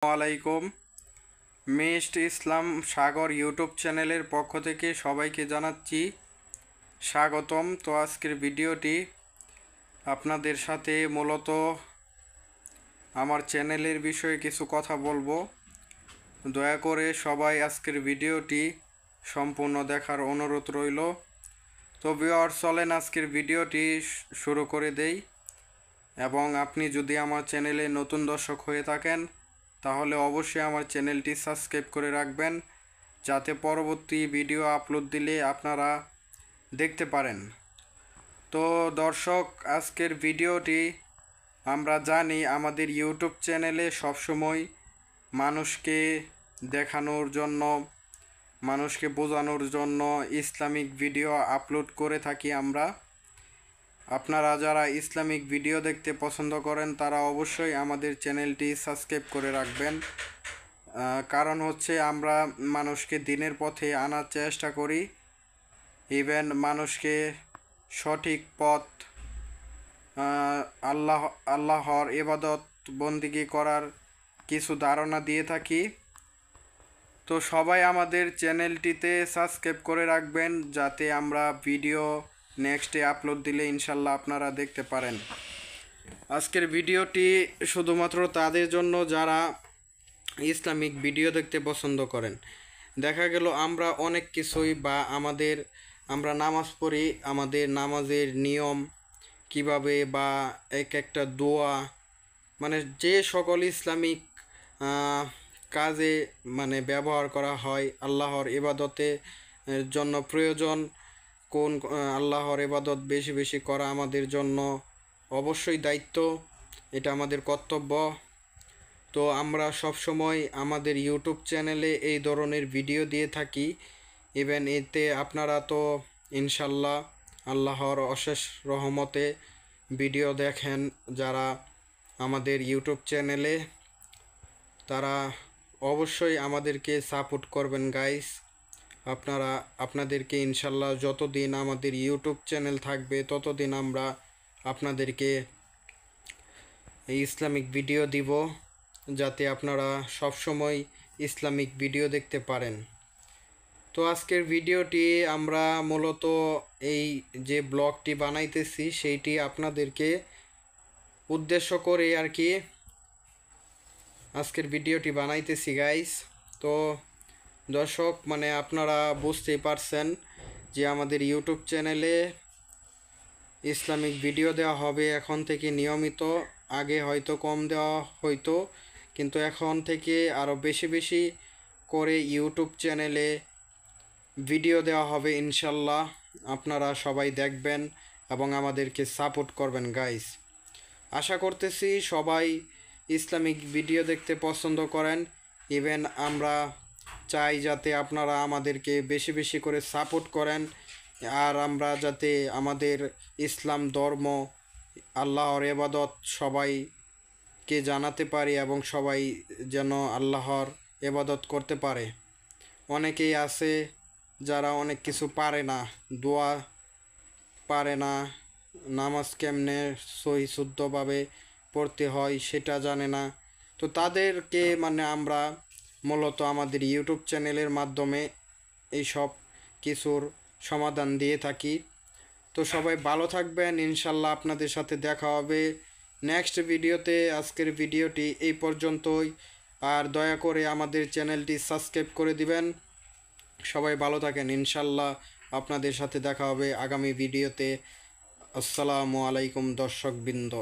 আলাইকুম। মিষ্ট ইসলাম সাগর ইউটিউব চ্যানেলের পক্ষ থেকে সবাইকে জানাচ্ছি স্বাগতম। তো আজকের ভিডিওটি আপনাদের সাথে মূলত আমার চ্যানেলের বিষয়ে কিছু কথা বলবো। দয়া করে সবাই আজকের ভিডিওটি সম্পূর্ণ দেখার অনুরোধ রইল। তো ভিউয়ার্স, চলেন আজকের ভিডিওটি শুরু করে দেই। এবং আপনি যদি আমার চ্যানেলে নতুন দর্শক হয়ে থাকেন তাহলে অবশ্যই আমার চ্যানেলটি সাবস্ক্রাইব করে রাখবেন, যাতে পরবর্তী ভিডিও আপলোড দিলে আপনারা দেখতে পারেন। তো দর্শক, আজকের ভিডিওটি আমরা জানি আমাদের ইউটিউব চ্যানেলে সবসময় মানুষকে দেখানোর জন্য, মানুষকে বোঝানোর জন্য ইসলামিক ভিডিও আপলোড করে থাকি আমরা। আপনারা যারা ইসলামিক ভিডিও দেখতে পছন্দ করেন তারা অবশ্যই আমাদের চ্যানেলটি সাবস্ক্রাইব করে রাখবেন। কারণ হচ্ছে আমরা মানুষকে দিনের পথে আনার চেষ্টা করি, ইভেন মানুষকে সঠিক পথ, আল্লাহর ইবাদত বন্দিগি করার কিছু ধারণা দিয়ে থাকি। তো সবাই আমাদের চ্যানেলটিতে সাবস্ক্রাইব করে রাখবেন, যাতে আমরা ভিডিও নেক্সটে আপলোড দিলে ইনশাল্লাহ আপনারা দেখতে পারেন। আজকের ভিডিওটি শুধুমাত্র তাদের জন্য যারা ইসলামিক ভিডিও দেখতে পছন্দ করেন। দেখা গেল আমরা অনেক কিছুই বা আমরা নামাজ পড়ি, আমাদের নামাজের নিয়ম কিভাবে বা একটা দোয়া, মানে যে সকল ইসলামিক কাজে ব্যবহার করা হয়, আল্লাহর ইবাদতে জন্য প্রয়োজন কোন আল্লাহর ইবাদত বেশি বেশি করা আমাদের জন্য অবশ্যই দায়িত্ব, এটা আমাদের কর্তব্য। তো আমরা সবসময় আমাদের ইউটিউব চ্যানেলে এই ধরনের ভিডিও দিয়ে থাকি। ইভেন এতে আপনারা তো ইনশাল্লাহ আল্লাহর অশেষ রহমতে ভিডিও দেখেন যারা আমাদের ইউটিউব চ্যানেলে, তারা অবশ্যই আমাদেরকে সাপোর্ট করবেন গাইস। আপনাদেরকে ইনশাল্লাহ যতদিন আমাদের ইউটিউব চ্যানেল থাকবে ততদিন আমরা আপনাদেরকে এই ইসলামিক ভিডিও দিব, যাতে আপনারা সবসময় ইসলামিক ভিডিও দেখতে পারেন। তো আজকের ভিডিওটি আমরা মূলত এই যে ব্লগটি বানাইতেছি সেইটি আপনাদেরকে উদ্দেশ্য করে আর কি আজকের ভিডিওটি বানাইতেছি গাইস। তো দর্শক, আপনারা বুঝতেই পারছেন যে আমাদের ইউটিউব চ্যানেলে ইসলামিক ভিডিও দেওয়া হবে এখন থেকে নিয়মিত। আগে হয়তো কম দেওয়া হইতো, কিন্তু এখন থেকে আরও বেশি বেশি করে ইউটিউব চ্যানেলে ভিডিও দেওয়া হবে ইনশাল্লাহ। আপনারা সবাই দেখবেন এবং আমাদেরকে সাপোর্ট করবেন গাইস। আশা করতেছি সবাই ইসলামিক ভিডিও দেখতে পছন্দ করেন। ইভেন আমরা চাই যাতে আপনারা আমাদেরকে বেশি বেশি করে সাপোর্ট করেন, আর আমরা যাতে আমাদের ইসলাম ধর্ম, আল্লাহর ইবাদত সবাইকে জানাতে পারি এবং সবাই যেন আল্লাহর ইবাদত করতে পারে। অনেকেই আছে যারা অনেক কিছু পারে না, দোয়া পারে না, নামাজ কেমনে সহি শুদ্ধভাবে পড়তে হয় সেটা জানে না। তো তাদেরকে আমরা মূলত আমাদের ইউটিউব চ্যানেলের মাধ্যমে এইসব কিছুর সমাধান দিয়ে থাকি। তো সবাই ভালো থাকবেন, ইনশাল্লাহ আপনাদের সাথে দেখা হবে নেক্সট ভিডিওতে। আজকের ভিডিওটি এই পর্যন্তই, আর দয়া করে আমাদের চ্যানেলটি সাবস্ক্রাইব করে দিবেন। সবাই ভালো থাকেন, ইনশাল্লাহ আপনাদের সাথে দেখা হবে আগামী ভিডিওতে। আসসালামু আলাইকুম দর্শকবৃন্দ।